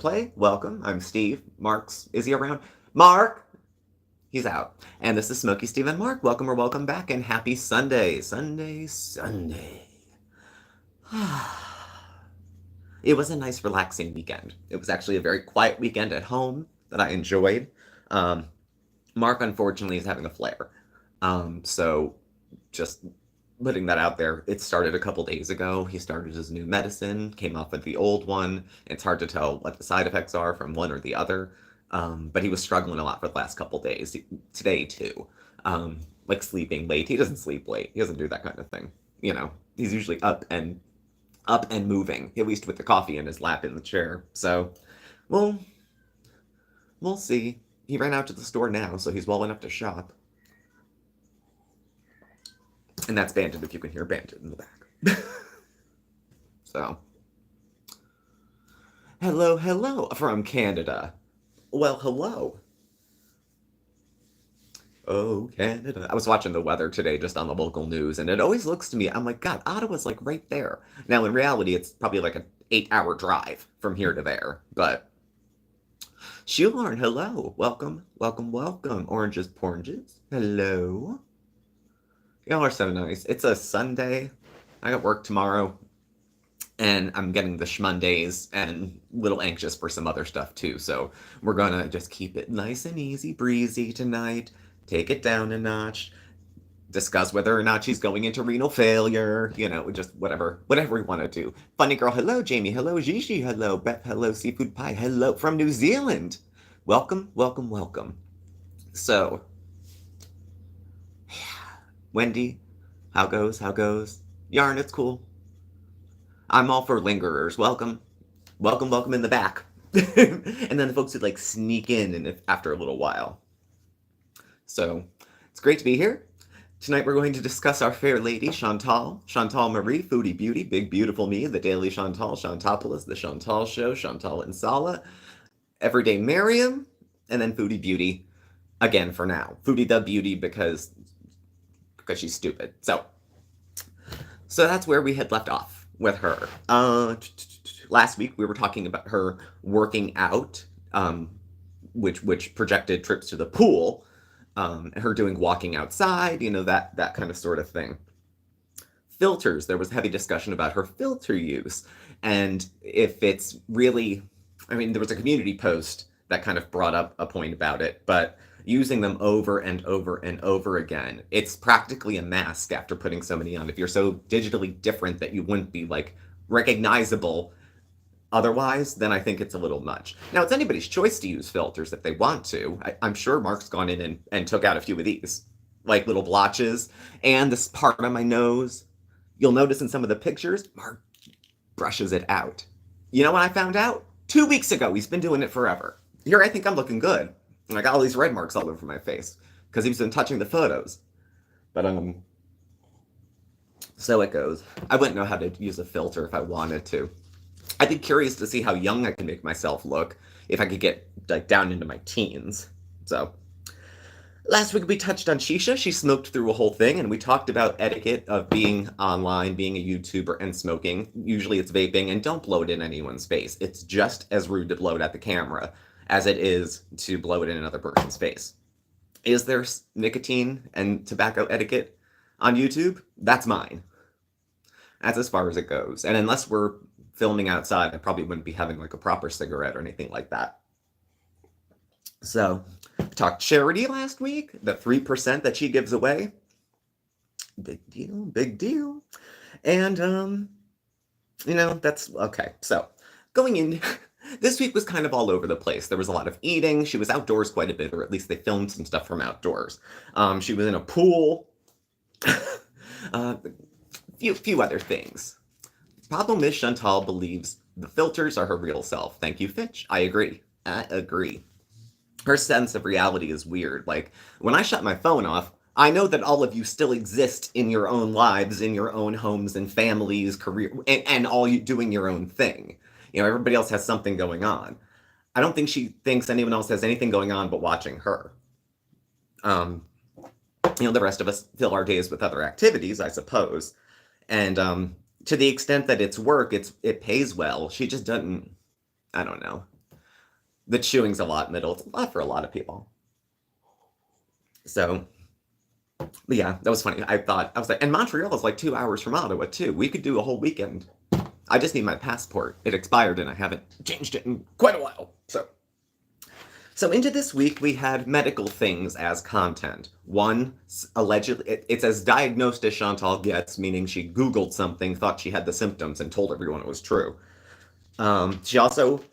replay, welcome. I'm Steve. Is he around? Mark! He's out. And this is Smokey, Steve, and Marc. Welcome or welcome back, and happy Sunday. Sunday. It was a nice, relaxing weekend. It was actually a very quiet weekend at home that I enjoyed. Mark, unfortunately, is having a flare. So just putting that out there, it started a couple days ago. He started his new medicine, came off of the old one. It's hard to tell what the side effects are from one or the other. But he was struggling a lot for the last couple days. Today, too. Like sleeping late. He doesn't sleep late. He doesn't do that kind of thing. You know, he's usually up and moving, at least with the coffee in his lap in the chair. So, well, we'll see. He ran out to the store now, so he's well enough to shop. And that's Bandit, if you can hear Bandit in the back. So, hello from Canada. Well, hello. Oh, Canada. I was watching the weather today just on the local news, and it always looks to me, I'm like, God, Ottawa's like right there. Now, in reality, it's probably like an 8-hour drive from here to there, but Shoehorn, hello. Welcome. Oranges, poranges. Hello. Y'all are so nice. It's a Sunday. I got work tomorrow, and I'm getting the Schmondays and a little anxious for some other stuff too. So we're gonna just keep it nice and easy breezy tonight. Take it down a notch. Discuss whether or not she's going into renal failure. You know, just whatever we want to do. Funny girl, hello. Jamie, hello. Gigi, hello. Beth, hello. Seafood Pie, hello. From New Zealand. Welcome. So, Wendy, how goes? Yarn, it's cool. I'm all for lingerers. Welcome in the back. And then the folks who like sneak in after a little while. So, it's great to be here. Tonight we're going to discuss our fair lady, Chantal Marie, Foodie Beauty, Big Beautiful Me, The Daily Chantal, Chantopolis, The Chantal Show, Chantal and Sala, Everyday Miriam, and then Foodie Beauty, again for now. Foodie the Beauty because she's stupid. So that's where we had left off with her. Last week we were talking about her working out, which projected trips to the pool, her doing walking outside, you know, that kind of sort of thing. Filters, there was heavy discussion about her filter use, and if it's really, I mean, there was a community post that kind of brought up a point about it, but using them over and over again, it's practically a mask after putting so many on. If you're so digitally different that you wouldn't be like recognizable otherwise, then I think it's a little much. Now, it's anybody's choice to use filters if they want to. I'm sure Mark's gone in and took out a few of these, like little blotches, and this part on my nose. You'll notice in some of the pictures, Mark brushes it out. You know what I found out? 2 weeks ago. He's been doing it forever. Here I think I'm looking good. And I got all these red marks all over my face because he's been touching the photos. But so it goes. I wouldn't know how to use a filter if I wanted to. I'd be curious to see how young I can make myself look if I could get like down into my teens. So last week we touched on Shisha. She smoked through a whole thing, and we talked about etiquette of being online, being a YouTuber, and smoking. Usually it's vaping, and don't blow it in anyone's face. It's just as rude to blow it at the camera as it is to blow it in another person's face. Is there nicotine and tobacco etiquette on YouTube? That's mine. That's as far as it goes. And unless we're filming outside, I probably wouldn't be having like a proper cigarette or anything like that. So, we talked charity last week, the 3% that she gives away. Big deal. And, you know, that's okay. So, going in, this week was kind of all over the place. There was a lot of eating. She was outdoors quite a bit, or at least they filmed some stuff from outdoors. She was in a pool. Few other things. Problem is, Chantal believes the filters are her real self. Thank you, Fitch. I agree. Her sense of reality is weird. Like, when I shut my phone off, I know that all of you still exist in your own lives, in your own homes and families, career, and all you doing your own thing. You know, everybody else has something going on. I don't think she thinks anyone else has anything going on but watching her. You know, the rest of us fill our days with other activities, I suppose. And to the extent that it's work, it pays well. She just doesn't, I don't know. The chewing's a lot middle. It's a lot for a lot of people. So, but yeah, that was funny. I was like, and Montreal is like 2 hours from Ottawa too. We could do a whole weekend. I just need my passport. It expired and I haven't changed it in quite a while. So into this week, we had medical things as content. One, allegedly, it's as diagnosed as Chantal gets, meaning she Googled something, thought she had the symptoms, and told everyone it was true. She also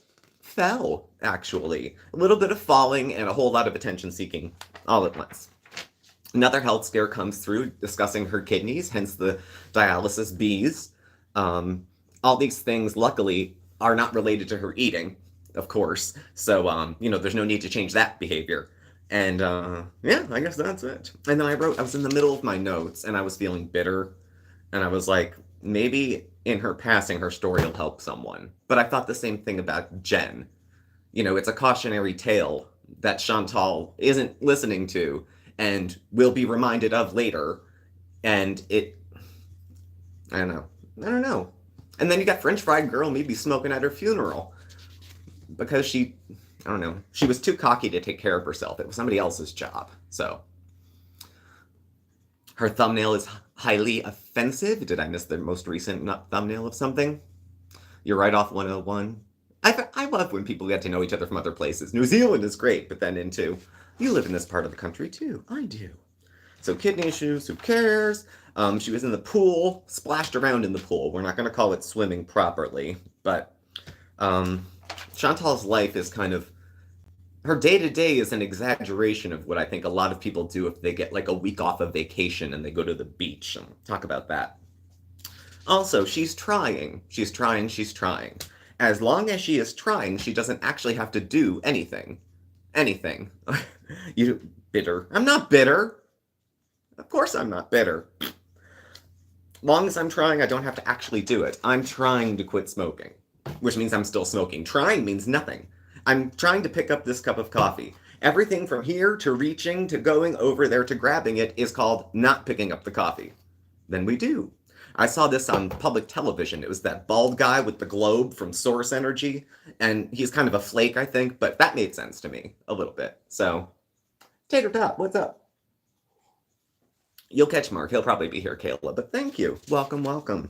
fell, actually. A little bit of falling and a whole lot of attention seeking all at once. Another health scare comes through discussing her kidneys, hence the dialysis Beeze. All these things, luckily, are not related to her eating, of course. So, there's no need to change that behavior. And, yeah, I guess that's it. And then I was in the middle of my notes, and I was feeling bitter. And I was like, maybe in her passing, her story will help someone. But I thought the same thing about Jen. It's a cautionary tale that Chantal isn't listening to and will be reminded of later. And I don't know. And then you got French Fried Girl maybe smoking at her funeral. Because she was too cocky to take care of herself. It was somebody else's job. So, her thumbnail is highly offensive. Did I miss the most recent thumbnail of something? You're right off 101. I love when people get to know each other from other places. New Zealand is great, but then you live in this part of the country too. I do. So kidney issues, who cares? She was in the pool, splashed around in the pool. We're not going to call it swimming properly, but Chantal's life is kind of, her day-to-day is an exaggeration of what I think a lot of people do if they get like a week off of vacation and they go to the beach. And talk about that. Also, she's trying. She's trying. As long as she is trying, she doesn't actually have to do anything. You bitter. I'm not bitter. Of course I'm not bitter. Long as I'm trying, I don't have to actually do it. I'm trying to quit smoking, which means I'm still smoking. Trying means nothing. I'm trying to pick up this cup of coffee. Everything from here to reaching to going over there to grabbing it is called not picking up the coffee. Then we do. I saw this on public television. It was that bald guy with the globe from Source Energy, and he's kind of a flake, I think, but that made sense to me a little bit. So, Tater Tot, what's up? You'll catch Mark. He'll probably be here, Kayla, but thank you. Welcome.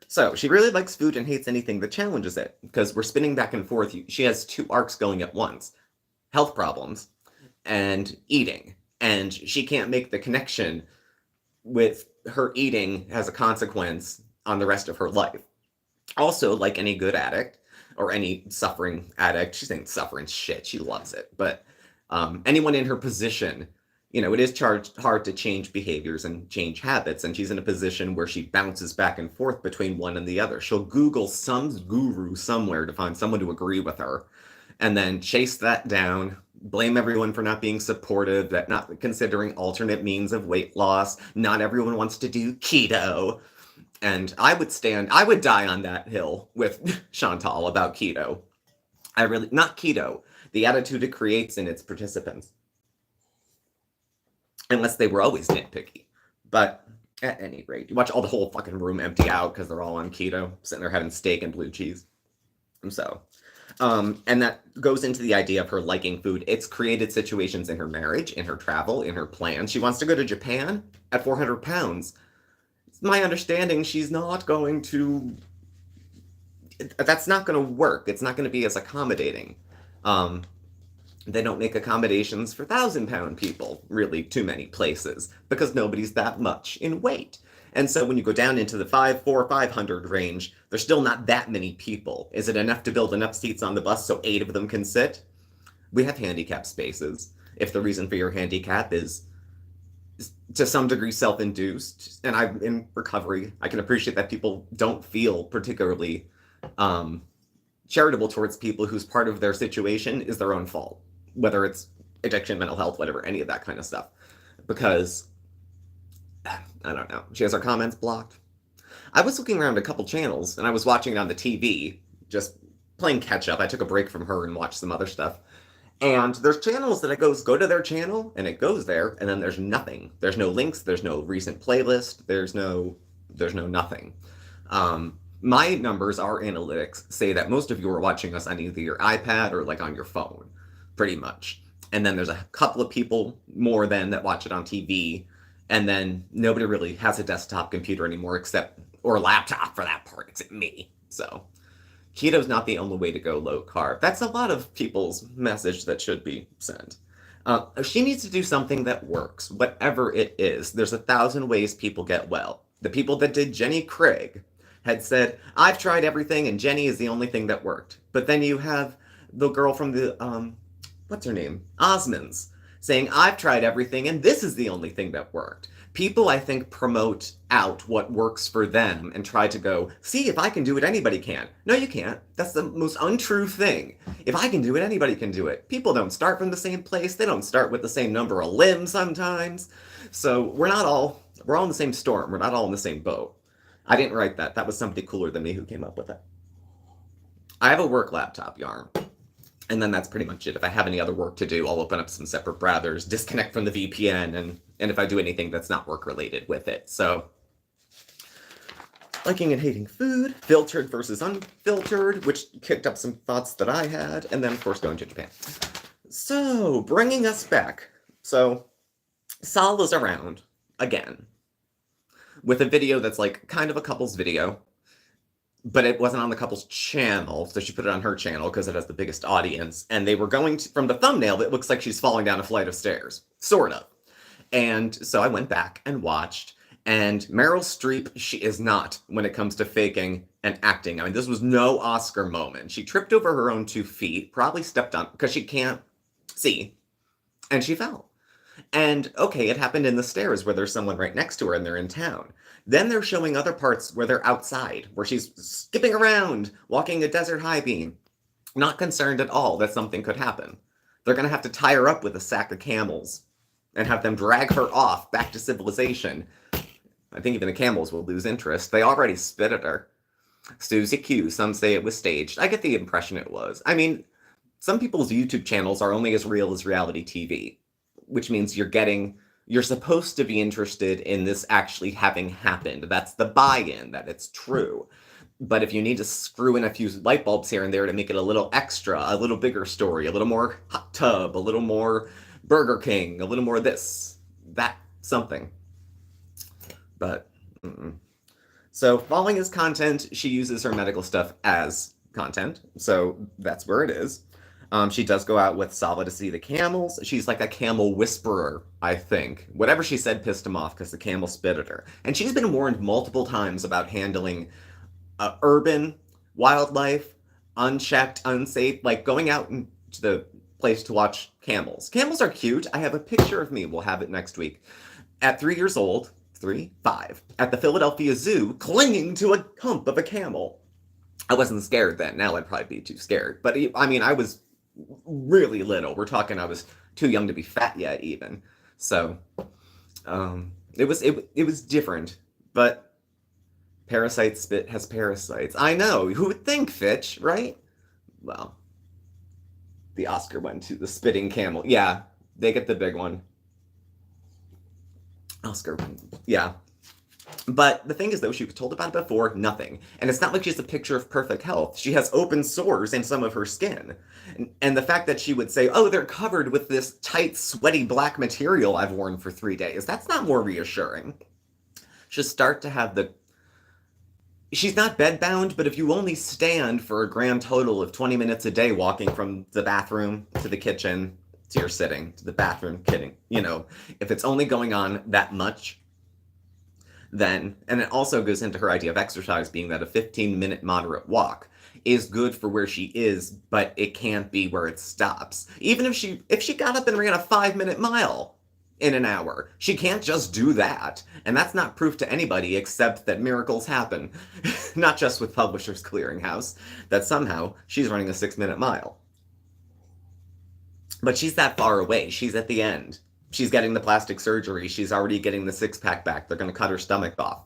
So, she really likes food and hates anything that challenges it, because we're spinning back and forth. She has two arcs going at once. Health problems and eating. And she can't make the connection with her eating as a consequence on the rest of her life. Also, like any good addict, or any suffering addict, she's ain't suffering shit, she loves it, but anyone in her position, it is hard to change behaviors and change habits, and she's in a position where she bounces back and forth between one and the other. She'll Google some guru somewhere to find someone to agree with her, and then chase that down, blame everyone for not being supportive, that not considering alternate means of weight loss. Not everyone wants to do keto. And I would die on that hill with Chantal about keto. Not keto, the attitude it creates in its participants. Unless they were always nitpicky. But at any rate, you watch all the whole fucking room empty out because they're all on keto, sitting there having steak and blue cheese. And that goes into the idea of her liking food. It's created situations in her marriage, in her travel, in her plans. She wants to go to Japan at 400 pounds. It's my understanding she's not going to... That's not going to work. It's not going to be as accommodating. They don't make accommodations for 1,000-pound people, really, too many places, because nobody's that much in weight. And so when you go down into the 500 range, there's still not that many people. Is it enough to build enough seats on the bus so 8 of them can sit? We have handicap spaces. If the reason for your handicap is to some degree self-induced, and I'm in recovery, I can appreciate that people don't feel particularly charitable towards people whose part of their situation is their own fault. Whether it's addiction, mental health, whatever, any of that kind of stuff. Because... I don't know. She has her comments blocked. I was looking around a couple channels, and I was watching it on the TV, just playing catch-up. I took a break from her and watched some other stuff. And there's channels that go to their channel, and it goes there, and then there's nothing. There's no links, there's no recent playlist, there's no nothing. My numbers, our analytics say that most of you are watching us on either your iPad or like on your phone, pretty much. And then there's a couple of people more than that watch it on TV. And then nobody really has a desktop computer anymore except, or a laptop for that part, except me. So keto's not the only way to go low carb. That's a lot of people's message that should be sent. She needs to do something that works, whatever it is. There's 1,000 ways people get well. The people that did Jenny Craig had said, I've tried everything and Jenny is the only thing that worked. But then you have the girl from the, what's her name? Osmonds, saying, I've tried everything and this is the only thing that worked. People, I think, promote out what works for them and try to go, see, if I can do it, anybody can. No, you can't. That's the most untrue thing. If I can do it, anybody can do it. People don't start from the same place. They don't start with the same number of limbs sometimes. So we're all in the same storm. We're not all in the same boat. I didn't write that. That was somebody cooler than me who came up with it. I have a work laptop, Yarn. And then that's pretty much it. If I have any other work to do, I'll open up some separate browsers, disconnect from the VPN, and if I do anything that's not work-related with it. So, liking and hating food, filtered versus unfiltered, which kicked up some thoughts that I had, and then, of course, going to Japan. So, bringing us back. So, Sal is around, again, with a video that's like kind of a couple's video. But it wasn't on the couple's channel, so she put it on her channel because it has the biggest audience. And they were going to, from the thumbnail, it looks like she's falling down a flight of stairs. Sort of. And so I went back and watched. And Meryl Streep, she is not when it comes to faking and acting. I mean, this was no Oscar moment. She tripped over her own 2 feet, probably stepped on, because she can't see. And she fell. And okay, it happened in the stairs where there's someone right next to her and they're in town. Then they're showing other parts where they're outside, where she's skipping around, walking a desert high beam. Not concerned at all that something could happen. They're going to have to tie her up with a sack of camels and have them drag her off back to civilization. I think even the camels will lose interest. They already spit at her. Susie Q, some say it was staged. I get the impression it was. I mean, some people's YouTube channels are only as real as reality TV, which means you're supposed to be interested in this actually having happened. That's the buy-in, that it's true. But if you need to screw in a few light bulbs here and there to make it a little extra, a little bigger story, a little more hot tub, a little more Burger King, a little more this, that, something. But, So following his content, she uses her medical stuff as content. So that's where it is. She does go out with Sava to see the camels. She's like a camel whisperer, I think. Whatever she said pissed him off because the camel spit at her. And she's been warned multiple times about handling urban wildlife, unchecked, unsafe, like going out to the place to watch camels. Camels are cute. I have a picture of me. We'll have it next week. At 3 years old, 5, at the Philadelphia Zoo, clinging to a hump of a camel. I wasn't scared then. Now I'd probably be too scared. But I mean, I was really little. We're talking I was too young to be fat yet even. So it was different. But parasite spit has parasites. I know. Who would think, Fitch, right? Well, the Oscar went to the spitting camel. Yeah, they get the big one. Oscar, yeah. But the thing is, though, she was told about it before, nothing. And it's not like she has a picture of perfect health. She has open sores in some of her skin. And the fact that she would say, oh, they're covered with this tight, sweaty black material I've worn for 3 days, that's not more reassuring. She'll start to have the... She's not bedbound, but if you only stand for a grand total of 20 minutes a day walking from the bathroom to the kitchen to your sitting, to the bathroom, kidding, if it's only going on that much, then, and it also goes into her idea of exercise being that a 15-minute moderate walk is good for where she is, but it can't be where it stops. Even if she got up and ran a 5-minute mile in an hour, she can't just do that. And that's not proof to anybody except that miracles happen. Not just with Publishers Clearinghouse, that somehow she's running a 6-minute mile. But she's that far away. She's at the end. She's getting the plastic surgery. She's already getting the 6-pack back. They're going to cut her stomach off.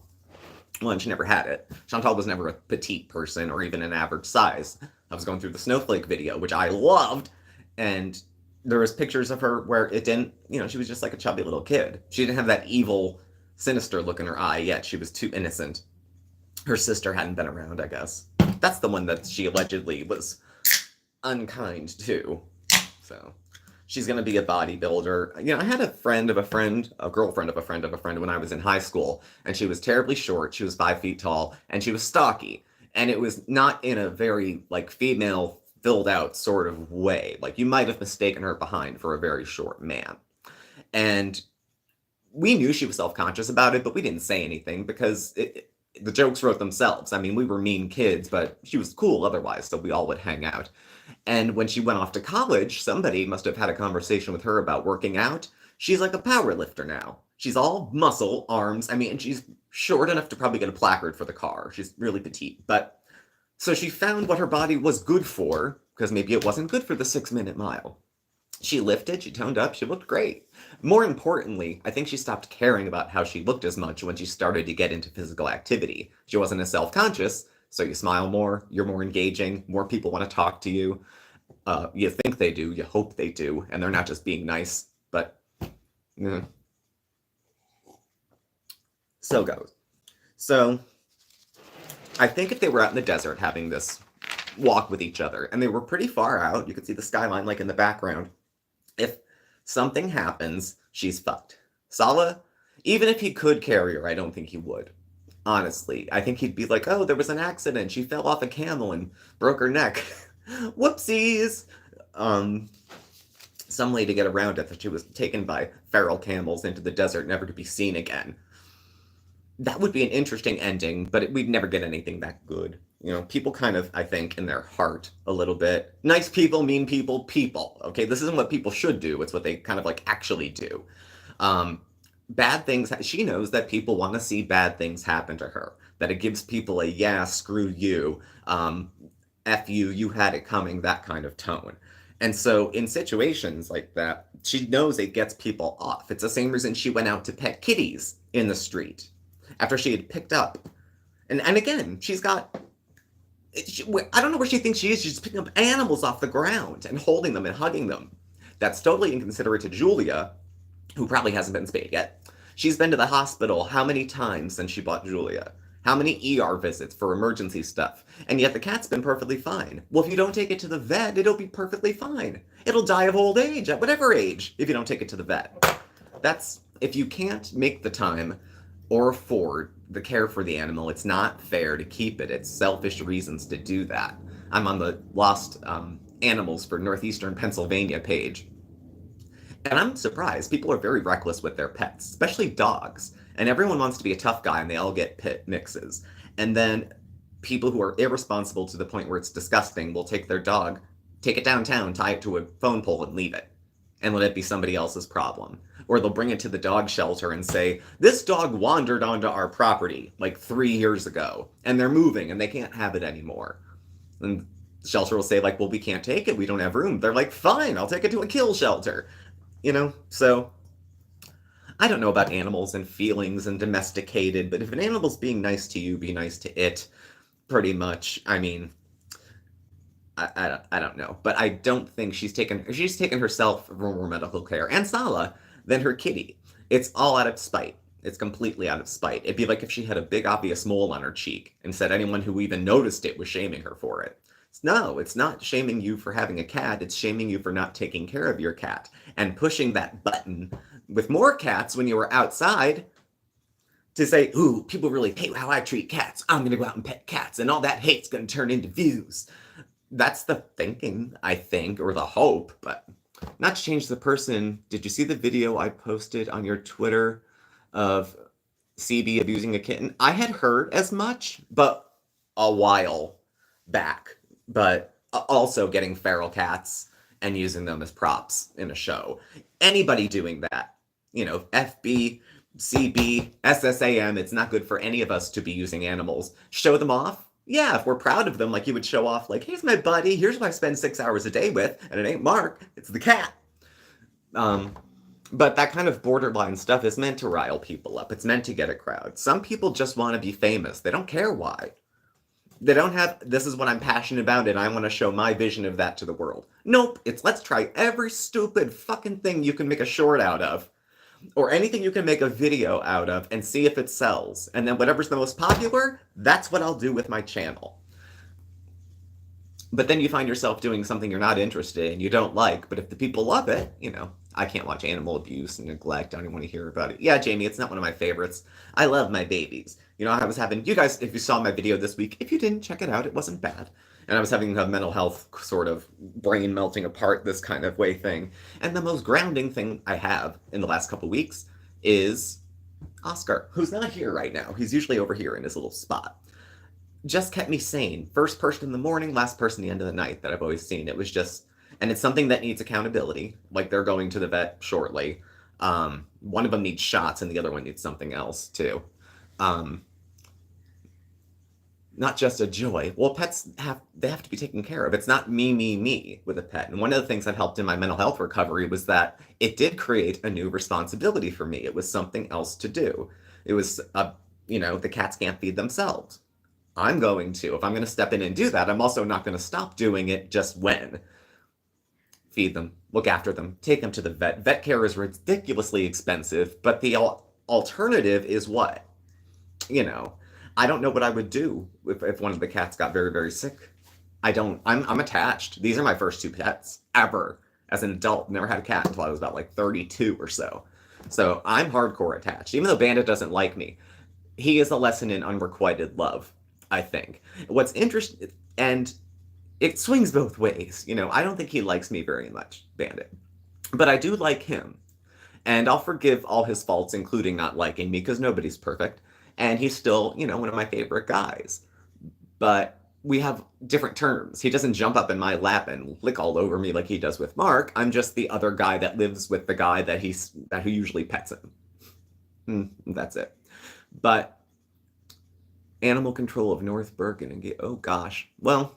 Well, and she never had it. Chantal was never a petite person or even an average size. I was going through the Snowflake video, which I loved, and there was pictures of her where it didn't, she was just like a chubby little kid. She didn't have that evil, sinister look in her eye yet. She was too innocent. Her sister hadn't been around, I guess. That's the one that she allegedly was unkind to. So she's going to be a bodybuilder. You know, I had a friend of a friend, a girlfriend of a friend of a friend when I was in high school, and she was terribly short. She was 5 feet tall, and she was stocky. And it was not in a very, like, female filled out sort of way. Like, you might have mistaken her behind for a very short man. And we knew she was self-conscious about it, but we didn't say anything because the jokes wrote themselves. I mean, we were mean kids, but she was cool otherwise, so we all would hang out. And when she went off to college, somebody must have had a conversation with her about working out. She's like a power lifter now. She's all muscle, arms. I mean, and she's short enough to probably get a placard for the car. She's really petite. But so she found what her body was good for, because maybe it wasn't good for the 6-minute mile. She lifted, she toned up, she looked great. More importantly, I think she stopped caring about how she looked as much when she started to get into physical activity. She wasn't as self-conscious, so you smile more, you're more engaging, more people want to talk to you. You think they do, you hope they do, and they're not just being nice, but so goes. So I think if they were out in the desert having this walk with each other, and they were pretty far out, you could see the skyline like in the background, if something happens, she's fucked. Sala, even if he could carry her, I don't think he would. Honestly, I think he'd be like, oh, there was an accident. She fell off a camel and broke her neck. Whoopsies! Some way to get around it that she was taken by feral camels into the desert, never to be seen again. That would be an interesting ending, but we'd never get anything that good. You know, people kind of, I think, in their heart a little bit. Nice people, mean people, people. Okay, this isn't what people should do. It's what they kind of like actually do. Bad things, she knows that people want to see bad things happen to her. That it gives people a, yeah, screw you, F you, you had it coming, that kind of tone. And so in situations like that, she knows it gets people off. It's the same reason she went out to pet kitties in the street after she had picked up. And again, she's got, I don't know where she thinks she is. She's picking up animals off the ground and holding them and hugging them. That's totally inconsiderate to Julia, who probably hasn't been spayed yet. She's been to the hospital how many times since she bought Julia? How many ER visits for emergency stuff? And yet the cat's been perfectly fine. Well, if you don't take it to the vet, it'll be perfectly fine. It'll die of old age, at whatever age, if you don't take it to the vet. That's, if you can't make the time or afford the care for the animal, it's not fair to keep it. It's selfish reasons to do that. I'm on the Lost Animals for Northeastern Pennsylvania page. And I'm surprised. People are very reckless with their pets, especially dogs. And everyone wants to be a tough guy, and they all get pit mixes. And then people who are irresponsible to the point where it's disgusting will take their dog, take it downtown, tie it to a phone pole, and leave it. And let it be somebody else's problem. Or they'll bring it to the dog shelter and say, this dog wandered onto our property like 3 years ago, and they're moving, and they can't have it anymore. And the shelter will say, like, well, we can't take it. We don't have room. They're like, fine, I'll take it to a kill shelter. You know, so I don't know about animals and feelings and domesticated, but if an animal's being nice to you, be nice to it, pretty much. I mean, I don't know, but I don't think she's taken herself for more medical care, and Sala, than her kitty. It's all out of spite. It's completely out of spite. It'd be like if she had a big obvious mole on her cheek and said anyone who even noticed it was shaming her for it. No, it's not shaming you for having a cat, it's shaming you for not taking care of your cat and pushing that button with more cats when you were outside to say, ooh, people really hate how I treat cats. I'm gonna go out and pet cats, and all that hate's gonna turn into views. That's the thinking, I think, or the hope, but not to change the person. Did you see the video I posted on your Twitter of CB abusing a kitten? I had heard as much, but a while back. But also getting feral cats and using them as props in a show. Anybody doing that, you know, FB, CB, SSAM, it's not good for any of us to be using animals. Show them off? Yeah, if we're proud of them, like you would show off, like, here's my buddy, here's who I spend 6 hours a day with, and it ain't Mark, it's the cat. But that kind of borderline stuff is meant to rile people up. It's meant to get a crowd. Some people just want to be famous. They don't care why. They don't have, this is what I'm passionate about, and I want to show my vision of that to the world. Nope, it's let's try every stupid fucking thing you can make a short out of. or anything you can make a video out of and see if it sells. And then whatever's the most popular, that's what I'll do with my channel. But then you find yourself doing something you're not interested in, you don't like, but if the people love it, I can't watch animal abuse and neglect. I don't even want to hear about it. Yeah, Jamie, it's not one of my favorites. I love my babies. I was having, you guys, if you saw my video this week, if you didn't check it out, it wasn't bad. And I was having a mental health sort of brain melting apart this kind of way thing. And the most grounding thing I have in the last couple weeks is Oscar, who's not here right now. He's usually over here in his little spot. Just kept me sane. First person in the morning, last person at the end of the night that I've always seen. It was just, and it's something that needs accountability. Like they're going to the vet shortly. One of them needs shots and the other one needs something else too. Not just a joy. Well, pets have to be taken care of. It's not me with a pet. And one of the things that helped in my mental health recovery was that it did create a new responsibility for me. It was something else to do. It was, the cats can't feed themselves. I'm going to. If I'm going to step in and do that, I'm also not going to stop doing it just when. Feed them, look after them, take them to the vet. Vet care is ridiculously expensive, but the alternative is what? I don't know what I would do if one of the cats got very, very sick. I'm attached. These are my first 2 pets ever as an adult. Never had a cat until I was about like 32 or so. So I'm hardcore attached. Even though Bandit doesn't like me, he is a lesson in unrequited love, I think. What's interesting, and it swings both ways. I don't think he likes me very much, Bandit. But I do like him. And I'll forgive all his faults, including not liking me, because nobody's perfect. And he's still, one of my favorite guys. But we have different terms. He doesn't jump up in my lap and lick all over me like he does with Mark. I'm just the other guy that lives with the guy who usually pets him. That's it. But animal control of North Bergen and oh gosh. Well,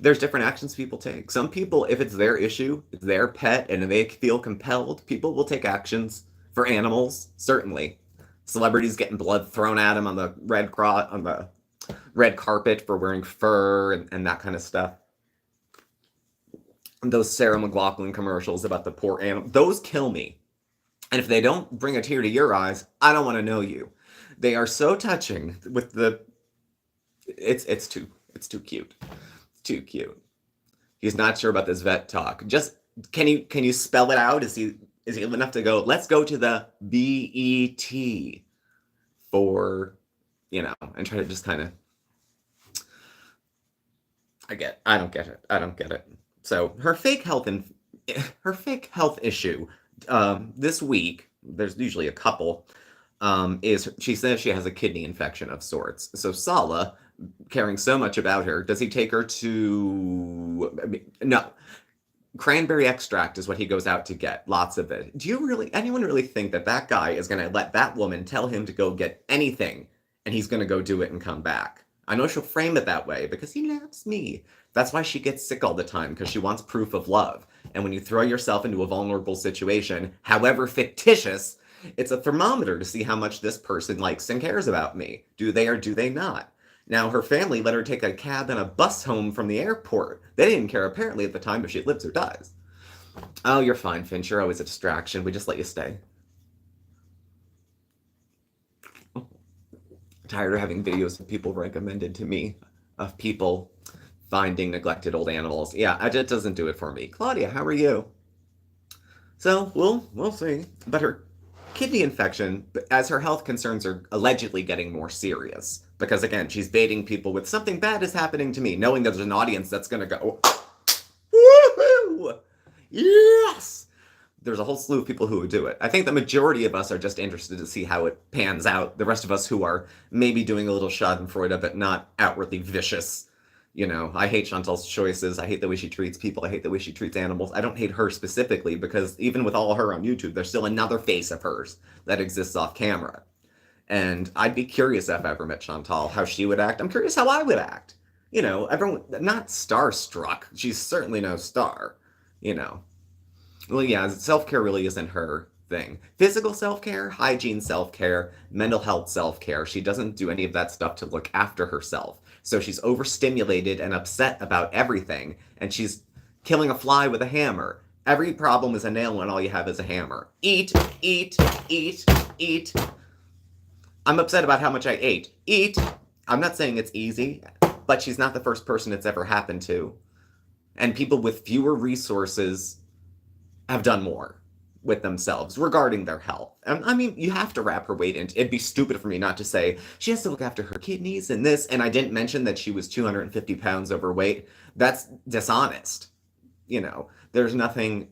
there's different actions people take. Some people, if it's their issue, it's their pet, and they feel compelled, people will take actions for animals, certainly. Celebrities getting blood thrown at them on the red carpet for wearing fur and that kind of stuff. And those Sarah McLachlan commercials about the poor animal, those kill me. And if they don't bring a tear to your eyes, I don't want to know you. They are so touching with it's too cute. It's too cute. He's not sure about this vet talk. Just can you spell it out? Is he enough to go, let's go to the BET for, and try to just kind of, I don't get it. So her fake health issue, this week, there's usually a couple, is she says she has a kidney infection of sorts. So Sala, caring so much about her, does he take her to, no. Cranberry extract is what he goes out to get, lots of it. Anyone really think that guy is going to let that woman tell him to go get anything and he's going to go do it and come back? I know she'll frame it that way because he loves me. That's why she gets sick all the time, because she wants proof of love. And when you throw yourself into a vulnerable situation, however fictitious, it's a thermometer to see how much this person likes and cares about me. Do they or do they not? Now, her family let her take a cab and a bus home from the airport. They didn't care, apparently, at the time if she lives or dies. Oh, you're fine, Finch. You're always a distraction. We just let you stay. Tired of having videos of people recommended to me of people finding neglected old animals. Yeah, it doesn't do it for me. Claudia, how are you? So, we'll see. But her kidney infection, as her health concerns are allegedly getting more serious. Because again, she's baiting people with something bad is happening to me, knowing there's an audience that's going to go, woohoo! Yes! There's a whole slew of people who would do it. I think the majority of us are just interested to see how it pans out. The rest of us who are maybe doing a little schadenfreude, but not outwardly vicious. I hate Chantal's choices. I hate the way she treats people. I hate the way she treats animals. I don't hate her specifically, because even with all her on YouTube, there's still another face of hers that exists off camera. And I'd be curious if I ever met Chantal, how she would act. I'm curious how I would act. Everyone, not starstruck. She's certainly no star, Well, yeah, self-care really isn't her thing. Physical self-care, hygiene self-care, mental health self-care. She doesn't do any of that stuff to look after herself. So she's overstimulated and upset about everything. And she's killing a fly with a hammer. Every problem is a nail when all you have is a hammer. Eat, eat, eat, eat. I'm upset about how much I ate. Eat. I'm not saying it's easy, but she's not the first person it's ever happened to. And people with fewer resources have done more with themselves regarding their health. And I mean, you have to wrap her weight into. It'd be stupid for me not to say she has to look after her kidneys and this. And I didn't mention that she was 250 pounds overweight. That's dishonest. There's nothing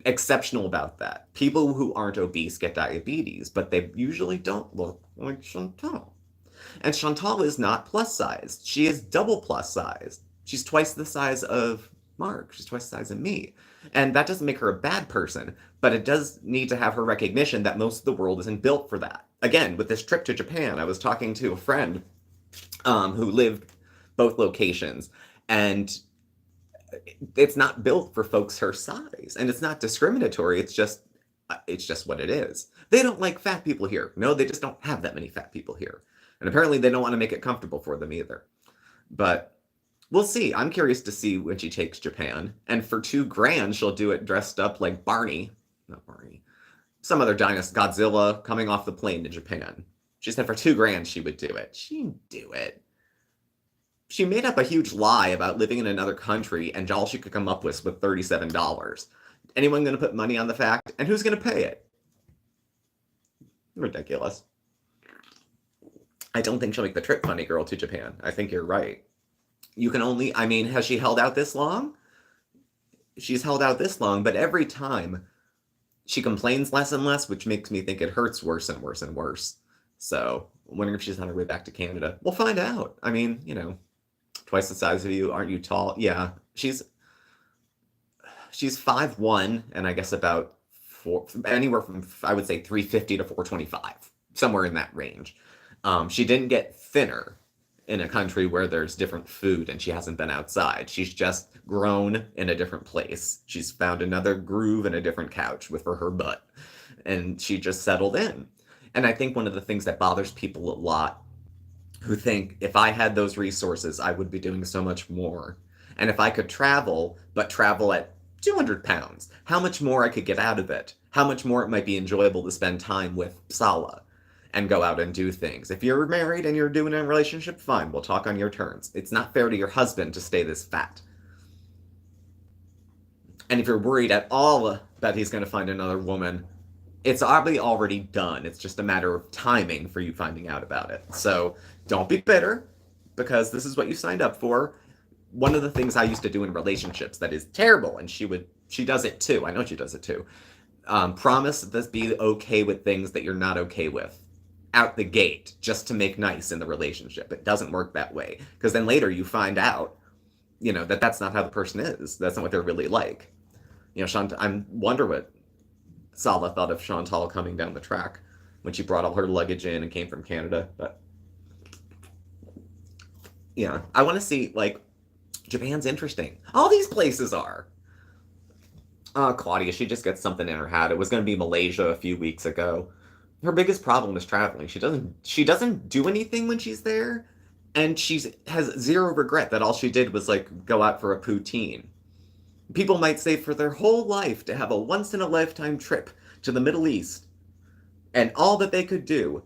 exceptional about that. People who aren't obese get diabetes, but they usually don't look like Chantal. And Chantal is not plus size. She is double plus size. She's twice the size of Marc. She's twice the size of me. And that doesn't make her a bad person, but it does need to have her recognition that most of the world isn't built for that. Again, with this trip to Japan, I was talking to a friend who lived both locations, and it's not built for folks her size. And it's not discriminatory. It's just what it is. They don't like fat people here. No, they just don't have that many fat people here. And apparently they don't want to make it comfortable for them either. But we'll see. I'm curious to see when she takes Japan. And for $2,000, she'll do it dressed up like Barney. Not Barney. Some other dinosaur, Godzilla, coming off the plane to Japan. She said for $2,000 she would do it. She'd do it. She made up a huge lie about living in another country, and all she could come up with was $37. Anyone going to put money on the fact? And who's going to pay it? Ridiculous. I don't think she'll make the trip, funny girl, to Japan. I think you're right. You can only, I mean, has she held out this long? She's held out this long, but every time she complains less and less, which makes me think it hurts worse and worse and worse. So, I'm wondering if she's on her way back to Canada. We'll find out. I mean, twice the size of you. Aren't you tall? Yeah. She's 5'1", and I guess about anywhere from, I would say, 350 to 425. Somewhere in that range. She didn't get thinner in a country where there's different food and she hasn't been outside. She's just grown in a different place. She's found another groove and a different couch for her butt. And she just settled in. And I think one of the things that bothers people a lot who think if I had those resources, I would be doing so much more. And if I could travel, but travel at 200 pounds, how much more I could get out of it. How much more it might be enjoyable to spend time with Sala and go out and do things. If you're married and you're doing a relationship, fine, we'll talk on your terms. It's not fair to your husband to stay this fat. And if you're worried at all that he's going to find another woman, it's probably already done. It's just a matter of timing for you finding out about it. So don't be bitter, because this is what you signed up for. One of the things I used to do in relationships that is terrible, and she does it too. I know she does it too. Promise to be okay with things that you're not okay with out the gate, just to make nice in the relationship. It doesn't work that way, because then later you find out, that that's not how the person is. That's not what they're really like. I wonder what Sala thought of Chantal coming down the track when she brought all her luggage in and came from Canada. But yeah, I want to see, Japan's interesting. All these places are. Claudia, she just gets something in her head. It was going to be Malaysia a few weeks ago. Her biggest problem is traveling. She doesn't do anything when she's there, and she has zero regret that all she did was go out for a poutine. People might save for their whole life to have a once-in-a-lifetime trip to the Middle East, and all that they could do,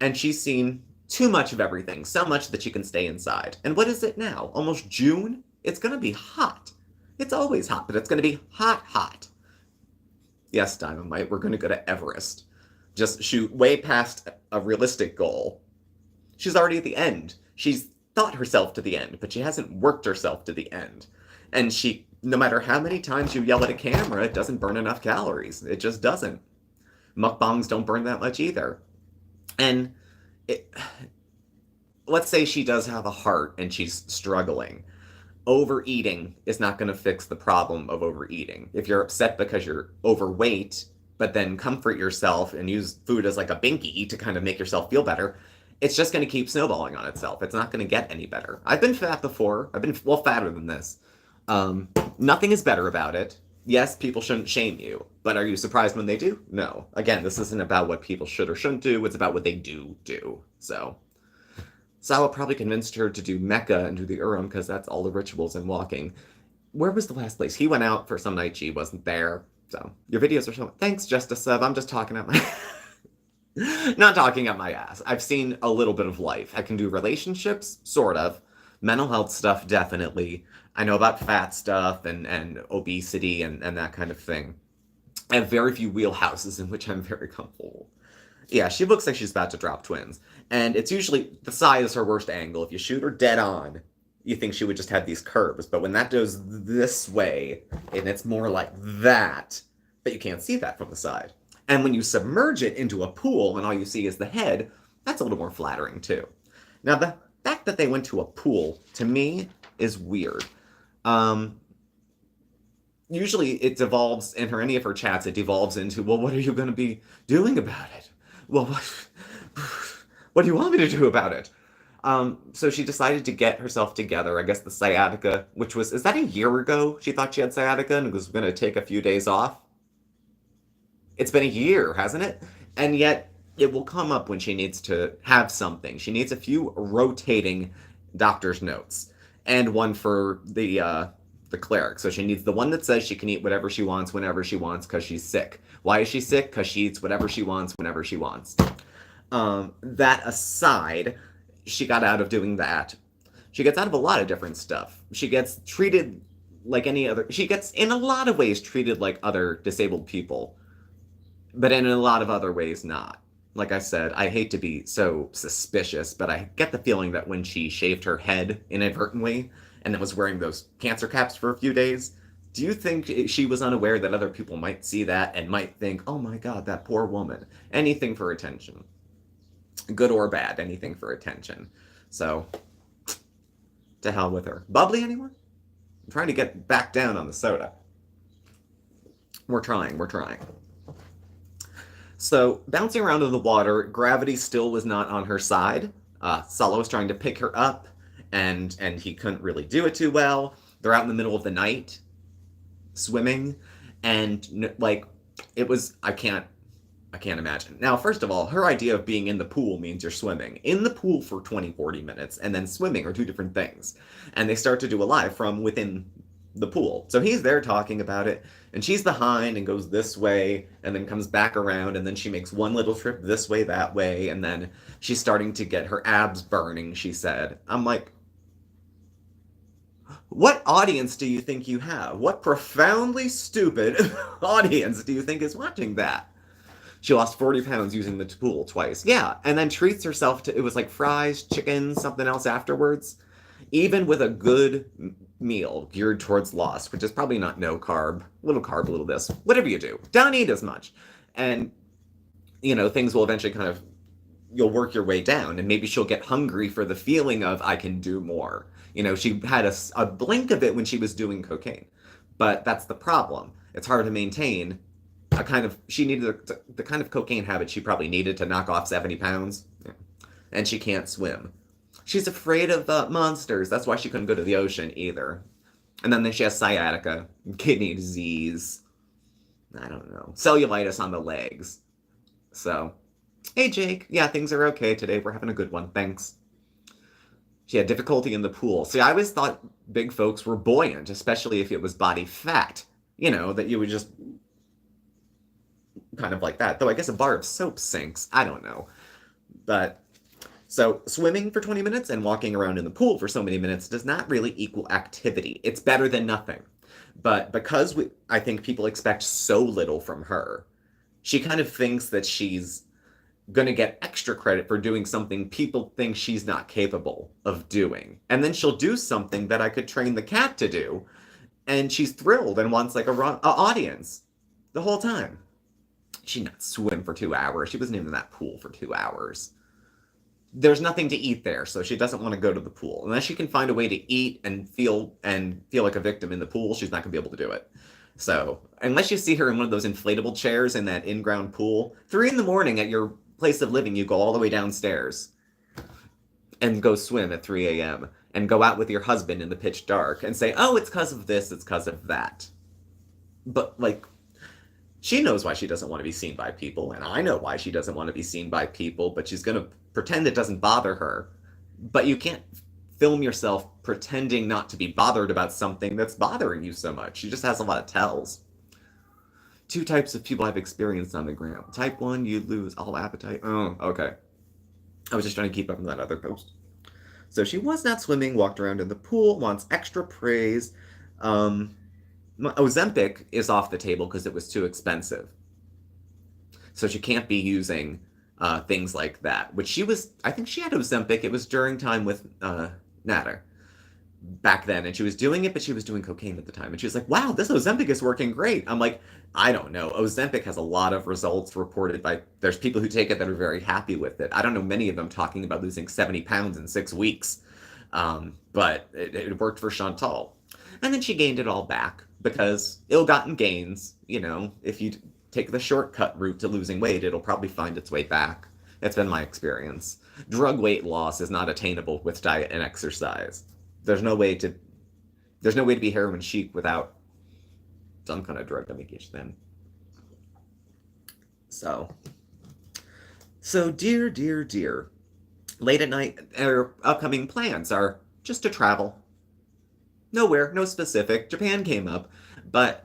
and she's seen too much of everything, so much that she can stay inside. And what is it now? Almost June? It's going to be hot. It's always hot, but it's going to be hot, hot. Yes, Dynamite, we're going to go to Everest. Just shoot way past a realistic goal. She's already at the end. She's thought herself to the end, but she hasn't worked herself to the end. And no matter how many times you yell at a camera, it doesn't burn enough calories. It just doesn't. Mukbangs don't burn that much either. And let's say she does have a heart and she's struggling. Overeating is not going to fix the problem of overeating. If you're upset because you're overweight, but then comfort yourself and use food as a binky to kind of make yourself feel better, it's just going to keep snowballing on itself. It's not going to get any better. I've been fat before. I've been, fatter than this. Nothing is better about it. Yes, people shouldn't shame you, but are you surprised when they do? No. Again, this isn't about what people should or shouldn't do. It's about what they do. So, Sawa probably convinced her to do Mecca and do the Urim because that's all the rituals in walking. where was the last place? He went out for some night she wasn't there. So your videos are showing. Thanks, Justice Sub. I'm just talking out my not talking out my ass. I've seen a little bit of life. I can do relationships, sort of. Mental health stuff, definitely. I know about fat stuff and obesity and that kind of thing. I have very few wheelhouses in which I'm very comfortable. Yeah, she looks like she's about to drop twins. And it's usually, the side is her worst angle. If you shoot her dead on, you think she would just have these curves. But when that goes this way, and it's more like that, but you can't see that from the side. And when you submerge it into a pool and all you see is the head, that's a little more flattering too. Now, the fact that they went to a pool, to me, is weird. Usually it devolves, in any of her chats, it devolves into, well, what are you going to be doing about it? Well, what do you want me to do about it? So she decided to get herself together. I guess the sciatica, which was, is that a year ago? She thought she had sciatica and was going to take a few days off. It's been a year, hasn't it? And yet it will come up when she needs to have something. She needs a few rotating doctor's notes and one for the cleric. So she needs the one that says she can eat whatever she wants whenever she wants because she's sick. Why is she sick? Because she eats whatever she wants whenever she wants. That aside, she got out of doing that. She gets out of a lot of different stuff. She gets treated like any other. She gets, in a lot of ways, treated like other disabled people, but in a lot of other ways, not. Like I said, I hate to be so suspicious, but I get the feeling that when she shaved her head inadvertently and then was wearing those cancer caps for a few days, do you think she was unaware that other people might see that and might think, oh my God, that poor woman? Anything for attention. Good or bad, anything for attention. So, to hell with her. Bubbly, anyone? I'm trying to get back down on the soda. We're trying. So, bouncing around in the water, gravity still was not on her side. Salo was trying to pick her up, and he couldn't really do it too well. They're out in the middle of the night, swimming, and, like, it was, I can't imagine. Now, first of all, her idea of being in the pool means you're swimming. In the pool for 20, 40 minutes, and then swimming are two different things. And they start to do a live from within the pool. So he's there talking about it, and she's behind and goes this way, and then comes back around, and then she makes one little trip this way, that way, and then she's starting to get her abs burning, she said. I'm like, what audience do you think you have? What profoundly stupid audience do you think is watching that? She lost 40 pounds using the pool twice. Yeah, and then treats herself to, it was like fries, chicken, something else afterwards. Even with a good meal geared towards loss, which is probably not no carb, a little this, whatever you do, don't eat as much. And, you know, things will eventually kind of, you'll work your way down, and maybe she'll get hungry for the feeling of, I can do more. You know, she had a blink of it when she was doing cocaine. But that's the problem. It's hard to maintain a kind of, she needed the kind of cocaine habit she probably needed to knock off 70 pounds. Yeah. And she can't swim. She's afraid of monsters. That's why she couldn't go to the ocean either. And then she has sciatica, kidney disease, I don't know, cellulitis on the legs. So, hey Jake, yeah, things are okay today. We're having a good one, thanks. She had difficulty in the pool. See, I always thought big folks were buoyant, especially if it was body fat. You know, that you would just kind of like that. Though I guess a bar of soap sinks. I don't know. But, so swimming for 20 minutes and walking around in the pool for so many minutes does not really equal activity. It's better than nothing. But because I think people expect so little from her, she kind of thinks that she's going to get extra credit for doing something people think she's not capable of doing. And then she'll do something that I could train the cat to do, and she's thrilled and wants like a audience the whole time. She'd not swim for 2 hours. She wasn't even in that pool for 2 hours. There's nothing to eat there, so she doesn't want to go to the pool. Unless she can find a way to eat and feel like a victim in the pool, she's not going to be able to do it. So, unless you see her in one of those inflatable chairs in that in-ground pool, 3 in the morning at your place of living, you go all the way downstairs and go swim at 3 a.m. and go out with your husband in the pitch dark and say, oh, it's because of this, it's because of that. But, like, she knows why she doesn't want to be seen by people, and I know why she doesn't want to be seen by people, but she's going to pretend it doesn't bother her. But you can't film yourself pretending not to be bothered about something that's bothering you so much. She just has a lot of tells. 2 types of people I've experienced on the gram. Type 1, you lose all appetite. Oh, okay. I was just trying to keep up with that other post. So she was not swimming, walked around in the pool, wants extra praise. Ozempic is off the table because it was too expensive. So she can't be using things like that. Which I think she had Ozempic. It was during time with Natter back then. And she was doing it, but she was doing cocaine at the time. And she was like, wow, this Ozempic is working great. I'm like, I don't know. Ozempic has a lot of results reported by, there's people who take it that are very happy with it. I don't know many of them talking about losing 70 pounds in 6 weeks. But it worked for Chantal. And then she gained it all back because ill-gotten gains, if you take the shortcut route to losing weight, it'll probably find its way back. That's been my experience. Drug weight loss is not attainable with diet and exercise. There's no way to be heroin chic without some kind of drug to make you thin. So dear. Late at night, our upcoming plans are just to travel. Nowhere, no specific. Japan came up, but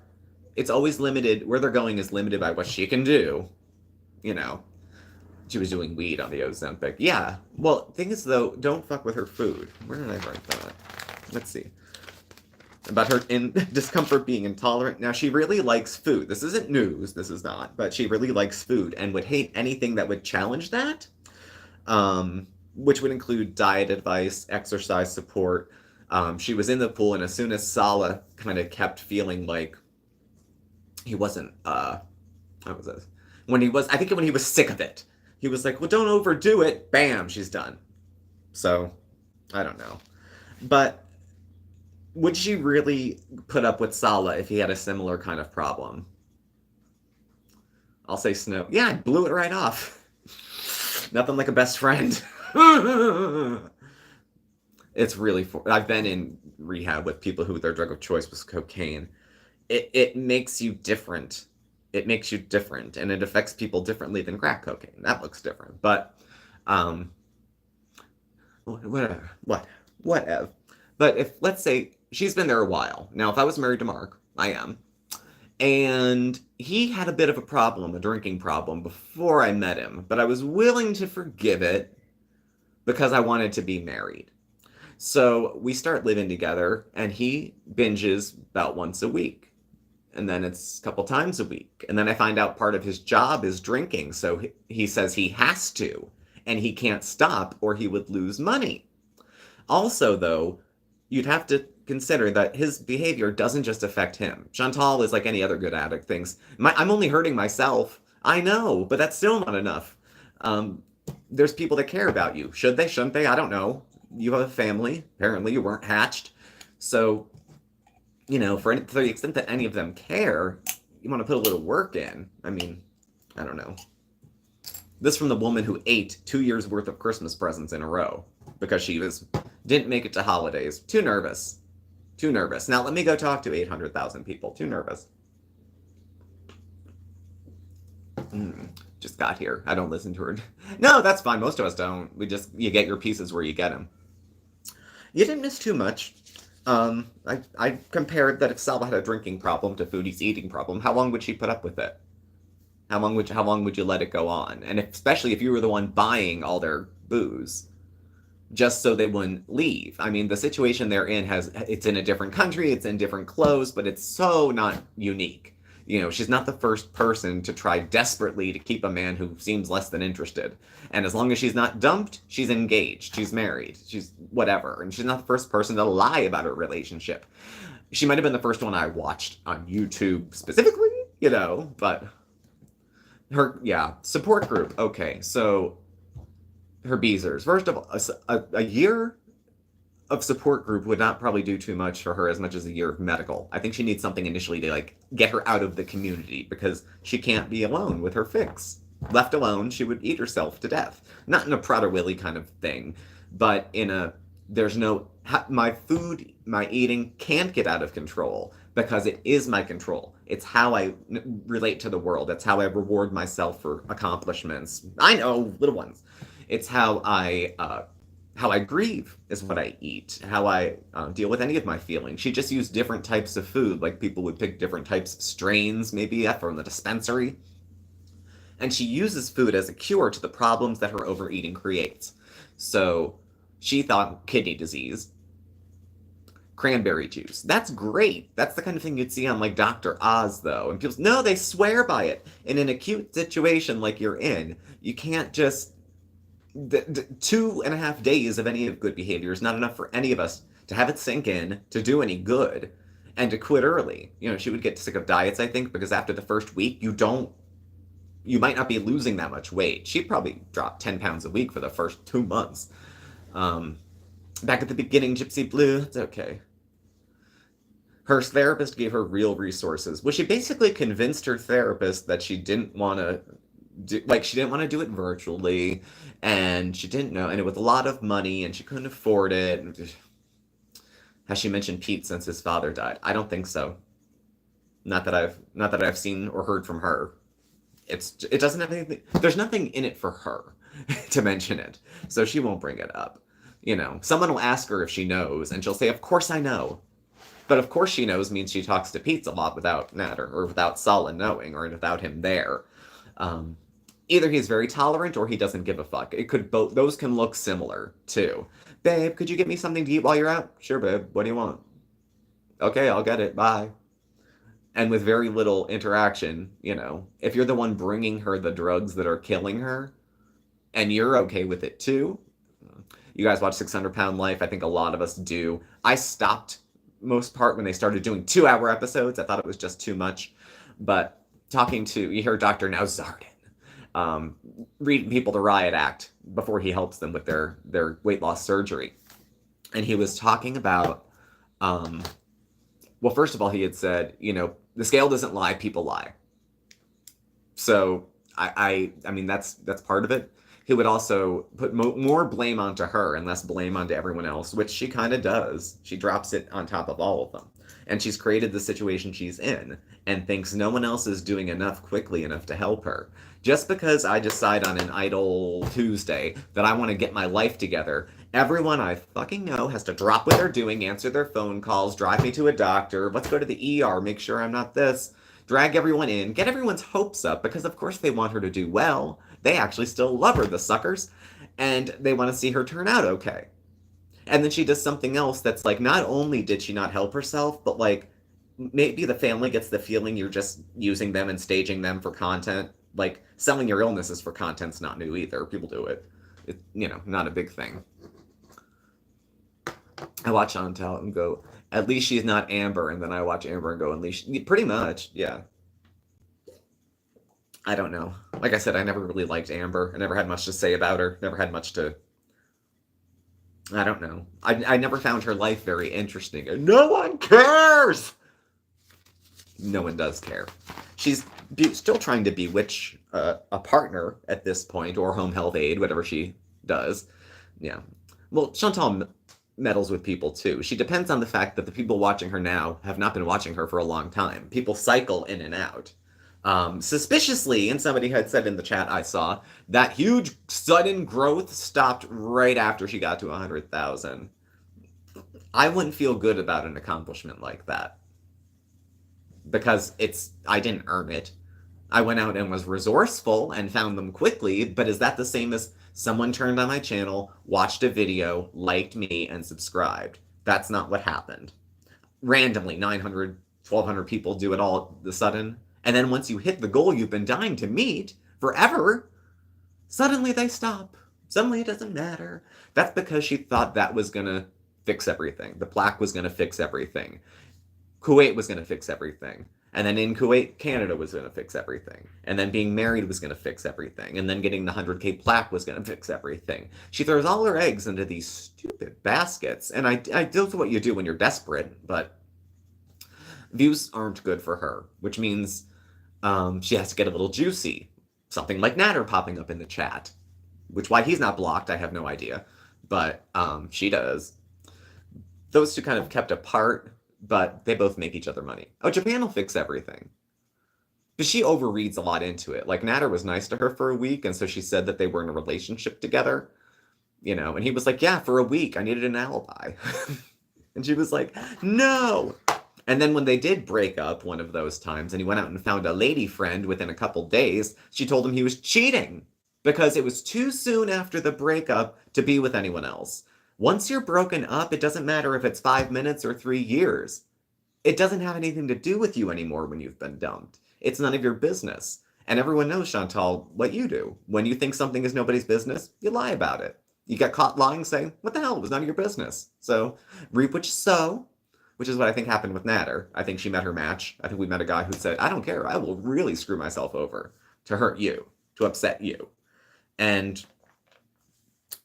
it's always limited. Where they're going is limited by what she can do. She was doing weed on the Ozempic. Yeah. Well, thing is, though, don't fuck with her food. Where did I write that? Let's see. About her discomfort being intolerant. Now, she really likes food. This isn't news. This is not. But she really likes food and would hate anything that would challenge that. Which would include diet advice, exercise support. She was in the pool, and as soon as Sala kind of kept feeling like he wasn't, how was this? I think when he was sick of it, he was like, well, don't overdo it. Bam, she's done. So, I don't know. But would she really put up with Sala if he had a similar kind of problem? I'll say Snow. Yeah, I blew it right off. Nothing like a best friend. It's really, I've been in rehab with people who their drug of choice was cocaine. It makes you different. It makes you different, and it affects people differently than crack cocaine. That looks different, but whatever. But if, let's say, she's been there a while. Now, if I was married to Mark, I am, and he had a bit of a problem, a drinking problem, before I met him, but I was willing to forgive it because I wanted to be married. So we start living together, and he binges about once a week. And then it's a couple times a week. And then I find out part of his job is drinking. So he says he has to, and he can't stop or he would lose money. Also, though, you'd have to consider that his behavior doesn't just affect him. Chantal is like any other good addict thinks, I'm only hurting myself. I know, but that's still not enough. There's people that care about you. Should they? Shouldn't they? I don't know. You have a family. Apparently you weren't hatched. So, for the extent that any of them care, you want to put a little work in. I mean, I don't know. This from the woman who ate 2 years worth of Christmas presents in a row because she didn't make it to holidays. Too nervous. Now let me go talk to 800,000 people. Too nervous. Just got here. I don't listen to her. No, that's fine. Most of us don't. You get your pieces where you get them. You didn't miss too much. I compared that if Salva had a drinking problem to Foodie's eating problem, how long would she put up with it? How long would you let it go on? And especially if you were the one buying all their booze, just so they wouldn't leave. I mean, the situation they're in it's in a different country, it's in different clothes, but it's so not unique. She's not the first person to try desperately to keep a man who seems less than interested. And as long as she's not dumped, she's engaged, she's married, she's whatever. And she's not the first person to lie about her relationship. She might have been the first one I watched on YouTube specifically, but her, support group. Okay, so her Beezers. First of all, a year of support group would not probably do too much for her as much as a year of medical. I think she needs something initially to get her out of the community because she can't be alone with her fix. Left alone, she would eat herself to death. Not in a Prader-Willi kind of thing, but my food, my eating can't get out of control because it is my control. It's how I relate to the world. It's how I reward myself for accomplishments. I know, little ones. It's how I how I grieve is what I eat, how I deal with any of my feelings. She just used different types of food, like people would pick different types of strains, maybe from the dispensary. And she uses food as a cure to the problems that her overeating creates. So she thought kidney disease, cranberry juice. That's great. That's the kind of thing you'd see on like Dr. Oz, though. And people say, no, they swear by it. In an acute situation like you're in, you can't just 2.5 days of any of good behavior is not enough for any of us to have it sink in, to do any good, and to quit early. You know, she would get sick of diets, I think, because after the first week, you might not be losing that much weight. She probably dropped 10 pounds a week for the first 2 months. Back at the beginning, Gypsy Blue, it's okay. Her therapist gave her real resources. Well, she basically convinced her therapist that she didn't want to she didn't want to do it virtually, and she didn't know, and it was a lot of money, and she couldn't afford it. Has she mentioned Pete since his father died? I don't think so. Not that I've seen or heard from her. It doesn't have anything. There's nothing in it for her to mention it, so she won't bring it up. You know, someone will ask her if she knows, and she'll say, "Of course I know." But of course she knows means she talks to Pete a lot without Natter, or without Solid knowing, or without him there. Either he's very tolerant or he doesn't give a fuck. It could both. Those can look similar too. Babe, could you get me something to eat while you're out? Sure, babe. What do you want? Okay, I'll get it. Bye. And with very little interaction, you know, if you're the one bringing her the drugs that are killing her, and you're okay with it too. You guys watch 600-Pound Life. I think a lot of us do. I stopped most part when they started doing 2-hour episodes. I thought it was just too much. But you hear Dr. Now Zardin reading people the riot act before he helps them with their weight loss surgery. And he was talking about, well, first of all, he had said, you know, the scale doesn't lie, people lie. So I mean, that's part of it. He would also put more blame onto her and less blame onto everyone else, which she kind of does. She drops it on top of all of them. And she's created the situation she's in and thinks no one else is doing enough quickly enough to help her. Just because I decide on an idle Tuesday that I want to get my life together, everyone I fucking know has to drop what they're doing, answer their phone calls, drive me to a doctor, let's go to the ER, make sure I'm not this, drag everyone in, get everyone's hopes up, because of course they want her to do well. They actually still love her, the suckers, and they want to see her turn out okay. And then she does something else that's like, not only did she not help herself, but like, maybe the family gets the feeling you're just using them and staging them for content. Like, selling your illnesses for content's not new either. People do it. It's, you know, not a big thing. I watch Chantal and go, at least she's not Amber, and then I watch Amber and go, at least, pretty much, yeah. I don't know. Like I said, I never really liked Amber. I never had much to say about her. Never had much to... I don't know. I never found her life very interesting. No one cares! No one does care. She's still trying to bewitch a partner at this point, or home health aide, whatever she does. Yeah. Well, Chantal meddles with people too. She depends on the fact that the people watching her now have not been watching her for a long time. People cycle in and out. Suspiciously, and somebody had said in the chat I saw, that huge sudden growth stopped right after she got to 100,000. I wouldn't feel good about an accomplishment like that. Because I didn't earn it. I went out and was resourceful and found them quickly, but is that the same as someone turned on my channel, watched a video, liked me, and subscribed? That's not what happened. Randomly, 900, 1,200 people do it all of a sudden. And then once you hit the goal you've been dying to meet forever, suddenly they stop. Suddenly it doesn't matter. That's because she thought that was going to fix everything. The plaque was going to fix everything. Kuwait was going to fix everything. And then in Kuwait, Canada was going to fix everything. And then being married was going to fix everything. And then getting the 100K plaque was going to fix everything. She throws all her eggs into these stupid baskets. And I do what you do when you're desperate, but views aren't good for her, which means she has to get a little juicy. Something like Natter popping up in the chat. Which, why he's not blocked, I have no idea. But she does. Those two kind of kept apart, but they both make each other money. Oh, Japan will fix everything. But she overreads a lot into it. Like, Natter was nice to her for a week, and so she said that they were in a relationship together. And he was like, yeah, for a week, I needed an alibi. And she was like, no. And then when they did break up one of those times and he went out and found a lady friend within a couple days, she told him he was cheating because it was too soon after the breakup to be with anyone else. Once you're broken up, it doesn't matter if it's 5 minutes or 3 years. It doesn't have anything to do with you anymore when you've been dumped. It's none of your business. And everyone knows, Chantal, what you do. When you think something is nobody's business, you lie about it. You get caught lying, saying, what the hell, it was none of your business. So reap what you sow, which is what I think happened with Natter. I think she met her match. I think we met a guy who said, I don't care, I will really screw myself over to hurt you, to upset you. And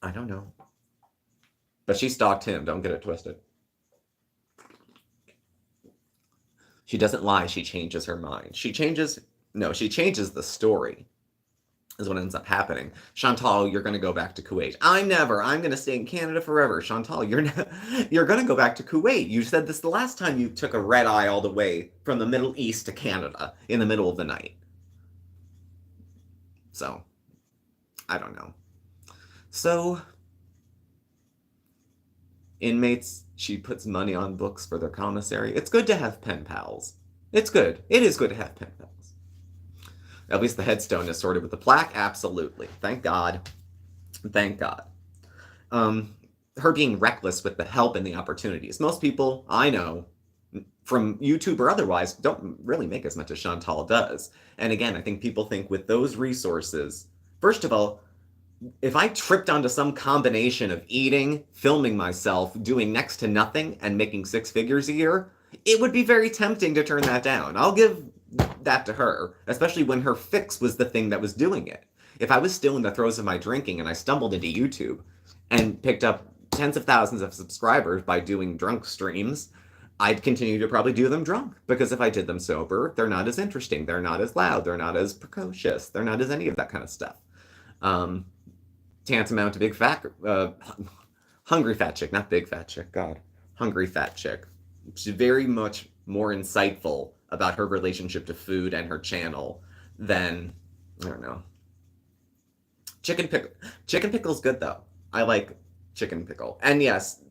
I don't know. But she stalked him, don't get it twisted. She doesn't lie, she changes her mind. She changes the story, is what ends up happening. Chantal, you're going to go back to Kuwait. I'm going to stay in Canada forever. Chantal, you're going to go back to Kuwait. You said this the last time you took a red eye all the way from the Middle East to Canada in the middle of the night. So, I don't know. So, inmates, she puts money on books for their commissary. It's good to have pen pals. It's good. It is good to have pen pals. At least the headstone is sorted with the plaque. Absolutely. Thank God. Thank God. Her being reckless with the help and the opportunities. Most people I know, from YouTube or otherwise, don't really make as much as Chantal does. And again, I think people think with those resources, first of all, if I tripped onto some combination of eating, filming myself, doing next to nothing, and making 6 figures a year, it would be very tempting to turn that down. I'll give that to her, especially when her fix was the thing that was doing it. If I was still in the throes of my drinking and I stumbled into YouTube and picked up tens of thousands of subscribers by doing drunk streams, I'd continue to probably do them drunk, because if I did them sober, they're not as interesting, they're not as loud, they're not as precocious, they're not as any of that kind of stuff. Tantamount to big fat, hungry fat chick, not big fat chick, God, hungry fat chick. She's very much more insightful about her relationship to food and her channel than, I don't know. Chicken pickle's good though. I like chicken pickle. And yes,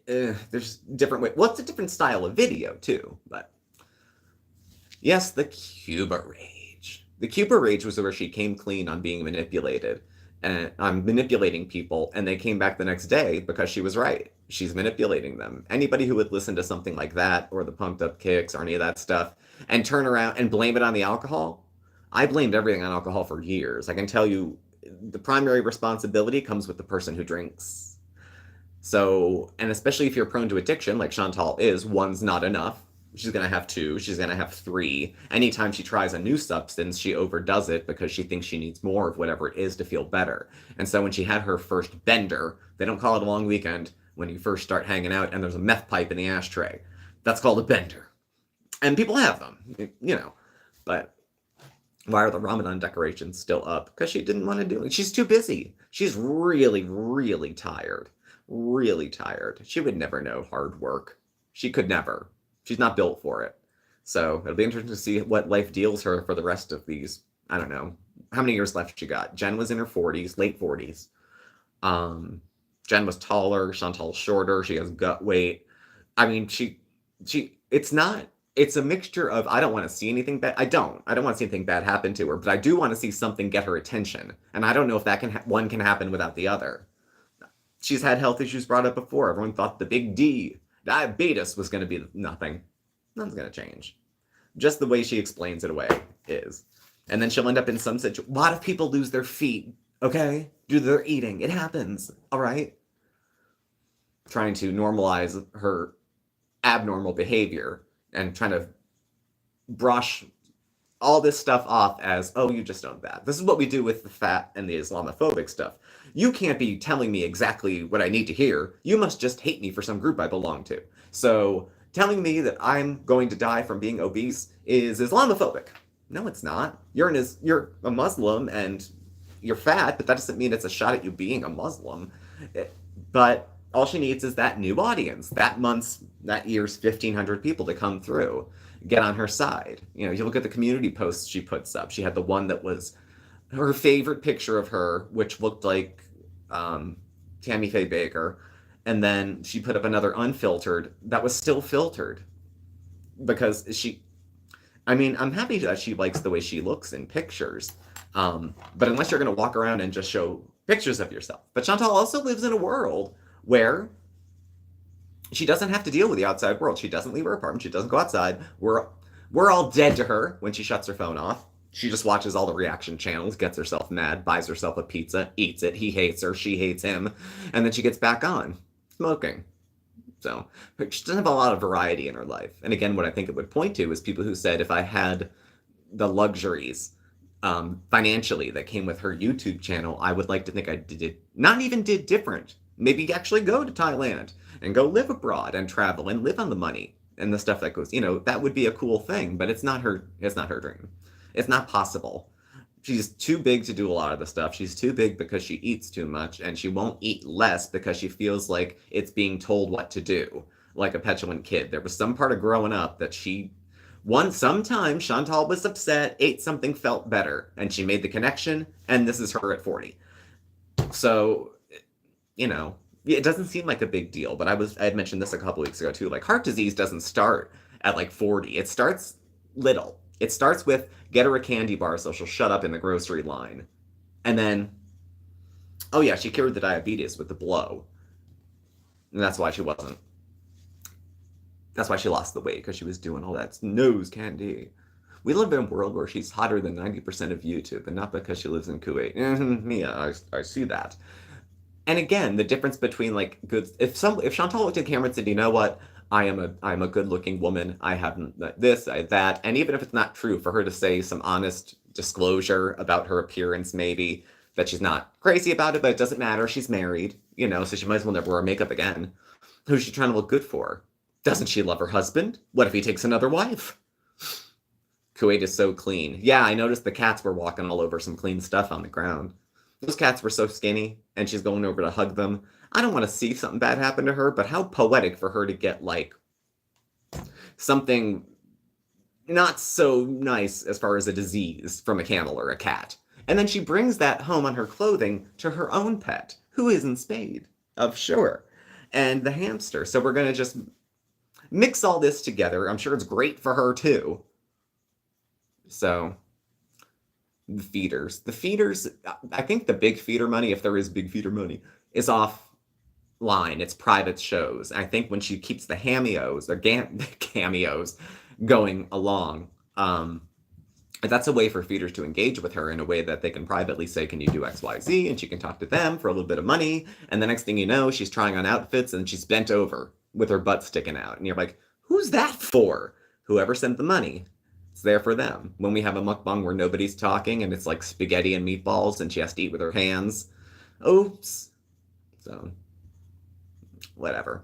there's different ways. Well, it's a different style of video too, but yes, the Cuba Rage. The Cuba Rage was where she came clean on being manipulated. And I'm manipulating people, and they came back the next day because she was right. She's manipulating them. Anybody who would listen to something like that, or the Pumped Up Kicks, or any of that stuff, and turn around and blame it on the alcohol, I blamed everything on alcohol for years. I can tell you, the primary responsibility comes with the person who drinks. So, and especially if you're prone to addiction, like Chantal is, one's not enough. She's going to have 2, she's going to have 3. Anytime she tries a new substance, she overdoes it because she thinks she needs more of whatever it is to feel better. And so when she had her first bender, they don't call it a long weekend when you first start hanging out and there's a meth pipe in the ashtray. That's called a bender. And people have them, but why are the Ramadan decorations still up? Because she didn't want to do it. She's too busy. She's really, really tired. Really tired. She would never know hard work. She could never. She's not built for it. So it'll be interesting to see what life deals her for the rest of these. I don't know how many years left she got. Jen was in her 40s, late 40s. Jen was taller. Chantal's shorter. She has gut weight. I mean, it's a mixture of, I don't want to see anything bad. I don't want to see anything bad happen to her, but I do want to see something get her attention. And I don't know if that one can happen without the other. She's had health issues brought up before. Everyone thought the big D, diabetes, was going to be nothing. Nothing's going to change. Just the way she explains it away is. And then she'll end up in some situation. A lot of people lose their feet, okay? Due to their eating. It happens, all right? Trying to normalize her abnormal behavior and trying to brush all this stuff off as, oh, you just own that. This is what we do with the fat and the Islamophobic stuff. You can't be telling me exactly what I need to hear. You must just hate me for some group I belong to. So telling me that I'm going to die from being obese is Islamophobic. No, it's not. You're a Muslim and you're fat, but that doesn't mean it's a shot at you being a Muslim. But all she needs is that new audience, that year's 1,500 people to come through, get on her side. You look at the community posts she puts up. She had the one that was her favorite picture of her, which looked like Tammy Faye Baker, and then she put up another unfiltered that was still filtered because I mean, I'm happy that she likes the way she looks in pictures. But unless you're going to walk around and just show pictures of yourself. But Chantal also lives in a world where she doesn't have to deal with the outside world. She doesn't leave her apartment. She doesn't go outside. We're all dead to her when she shuts her phone off. She just watches all the reaction channels, gets herself mad, buys herself a pizza, eats it. He hates her. She hates him. And then she gets back on smoking. So she doesn't have a lot of variety in her life. And again, what I think it would point to is people who said if I had the luxuries financially that came with her YouTube channel, I would like to think I not even did different. Maybe actually go to Thailand and go live abroad and travel and live on the money and the stuff that goes, that would be a cool thing, but it's not her dream. It's not possible. She's too big to do a lot of the stuff. She's too big because she eats too much, and she won't eat less because she feels like it's being told what to do, like a petulant kid. There was some part of growing up that sometimes Chantal was upset, ate something, felt better, and she made the connection, and this is her at 40. So, it doesn't seem like a big deal, but I had mentioned this a couple weeks ago too. Like, heart disease doesn't start at like 40. It starts little. It starts with get her a candy bar so she'll shut up in the grocery line. And then, oh yeah, she cured the diabetes with the blow. And that's why she lost the weight, because she was doing all that nose candy. We live in a world where she's hotter than 90% of YouTube, and not because she lives in Kuwait. Yeah, I see that. And again, the difference between like good, if Chantal looked at the camera and said, you know what, I'm a good-looking woman. I have this, I have that. And even if it's not true, for her to say some honest disclosure about her appearance, maybe, that she's not crazy about it, but it doesn't matter. She's married, so she might as well never wear makeup again. Who's she trying to look good for? Doesn't she love her husband? What if he takes another wife? Kuwait is so clean. Yeah, I noticed the cats were walking all over some clean stuff on the ground. Those cats were so skinny, and she's going over to hug them. I don't want to see something bad happen to her, but how poetic for her to get, like, something not so nice as far as a disease from a camel or a cat. And then she brings that home on her clothing to her own pet, who isn't spayed, of sure, and the hamster. So we're going to just mix all this together. I'm sure it's great for her, too. So the feeders, I think the big feeder money, if there is big feeder money, is offline. It's private shows. I think when she keeps the cameos going along, that's a way for feeders to engage with her in a way that they can privately say, can you do XYZ? And she can talk to them for a little bit of money. And the next thing you know, she's trying on outfits and she's bent over with her butt sticking out. And you're like, who's that for? Whoever sent the money. It's there for them. When we have a mukbang where nobody's talking and it's like spaghetti and meatballs and she has to eat with her hands. Oops. So, whatever,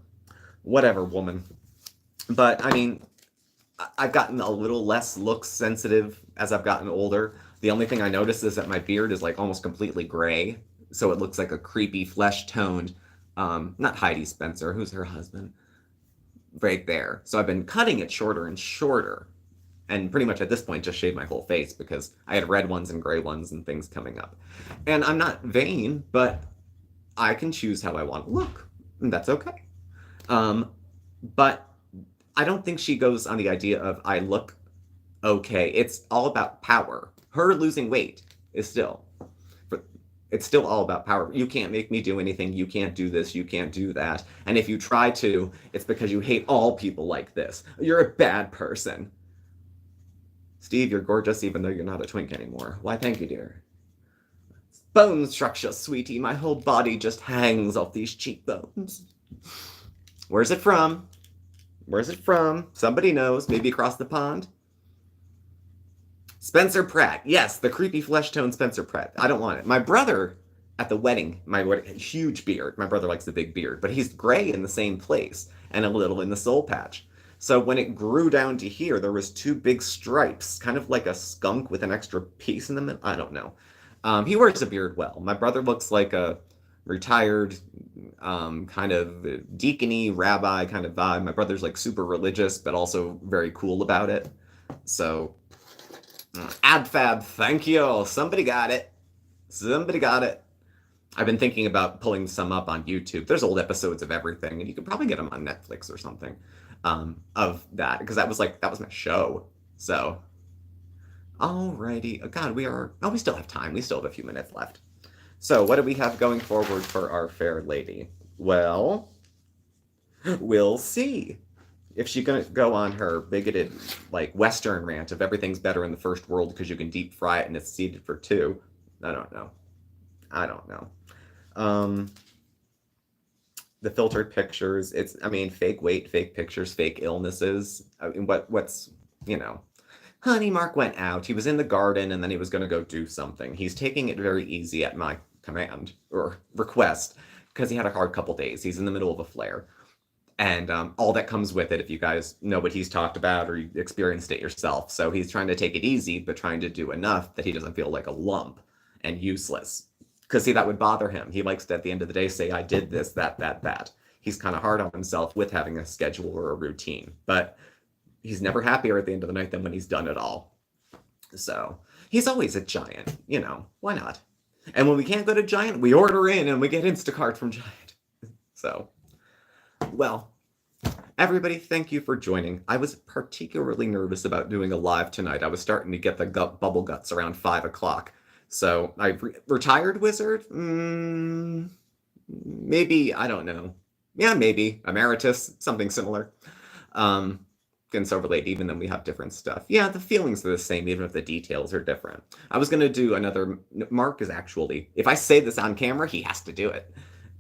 woman. But, I mean, I've gotten a little less look sensitive as I've gotten older. The only thing I notice is that my beard is like almost completely gray. So it looks like a creepy flesh-toned, not Heidi Spencer, who's her husband, right there. So I've been cutting it shorter and shorter. And pretty much at this point just shaved my whole face because I had red ones and gray ones and things coming up. And I'm not vain, but I can choose how I want to look. And that's okay. But I don't think she goes on the idea of I look okay. It's all about power. Her losing weight is still, it's still all about power. You can't make me do anything. You can't do this. You can't do that. And if you try to, it's because you hate all people like this. You're a bad person. Steve, you're gorgeous even though you're not a twink anymore. Why, thank you, dear. Bone structure, sweetie. My whole body just hangs off these cheekbones. Where's it from? Where's it from? Somebody knows. Maybe across the pond. Spencer Pratt. Yes, the creepy flesh-toned Spencer Pratt. I don't want it. My brother, at the wedding, huge beard. My brother likes the big beard, but he's gray in the same place and a little in the soul patch. So when it grew down to here, there was two big stripes, kind of like a skunk with an extra piece in the middle. I don't know. He wears a beard well. My brother looks like a retired kind of deacony rabbi kind of vibe. My brother's like super religious, but also very cool about it. So, AbFab, thank you. Somebody got it. Somebody got it. I've been thinking about pulling some up on YouTube. There's old episodes of everything, and you could probably get them on Netflix or something of that, because that was my show. So, alrighty. Oh, God, we still have time. We still have a few minutes left. So, what do we have going forward for our fair lady? Well, we'll see. If she's gonna go on her bigoted, like, Western rant of everything's better in the first world because you can deep fry it and it's seeded for two, I don't know. The filtered pictures, fake weight, fake pictures, fake illnesses. I mean, what's, Honey, Mark went out. He was in the garden and then he was going to go do something. He's taking it very easy at my command or request because he had a hard couple days. He's in the middle of a flare. And all that comes with it, if you guys know what he's talked about or you experienced it yourself. So he's trying to take it easy, but trying to do enough that he doesn't feel like a lump and useless. Because, see, that would bother him. He likes to, at the end of the day, say, I did this, that. He's kind of hard on himself with having a schedule or a routine. But he's never happier at the end of the night than when he's done it all. So he's always a Giant. Why not? And when we can't go to Giant, we order in and we get Instacart from Giant. So, well, everybody, thank you for joining. I was particularly nervous about doing a live tonight. I was starting to get the bubble guts around 5 o'clock. So, retired wizard? Maybe, I don't know. Yeah, maybe. Emeritus, something similar. And so relate, even though we have different stuff. Yeah, the feelings are the same, even if the details are different. I was going to do another... Mark is actually... If I say this on camera, he has to do it.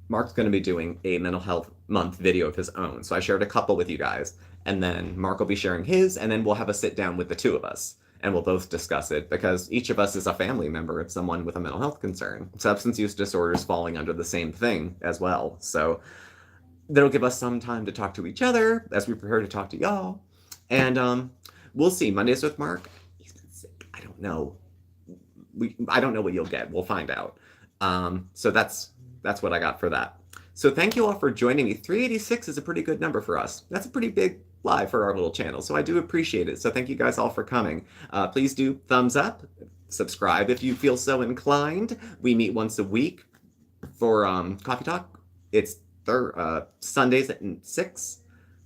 Mark's going to be doing a mental health month video of his own. So I shared a couple with you guys. And then Mark will be sharing his, and then we'll have a sit down with the two of us. And we'll both discuss it, because each of us is a family member of someone with a mental health concern. Substance use disorders falling under the same thing as well. So that'll give us some time to talk to each other as we prepare to talk to y'all. And we'll see. Mondays with Mark, he's been sick. I don't know. I don't know what you'll get. We'll find out. So that's what I got for that. So thank you all for joining me. 386 is a pretty good number for us. That's a pretty big live for our little channel, so I do appreciate it. So thank you guys all for coming. Please do thumbs up, subscribe if you feel so inclined. We meet once a week for Coffee Talk. It's Sundays at 6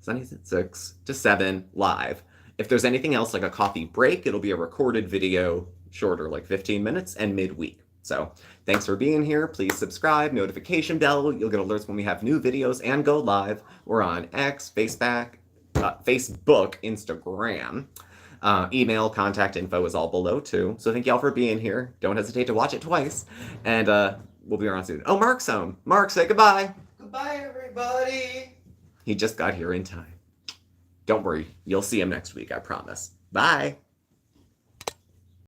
to 7 live. If there's anything else like a coffee break, it'll be a recorded video, shorter, like 15 minutes, and midweek. So thanks for being here. Please subscribe, notification bell. You'll get alerts when we have new videos and go live. We're on X, Facebook, Instagram. Email, contact info is all below too. So thank y'all for being here. Don't hesitate to watch it twice. And we'll be around soon. Oh, Mark's home. Mark, say goodbye. Goodbye, everybody. He just got here in time. Don't worry. You'll see him next week, I promise. Bye.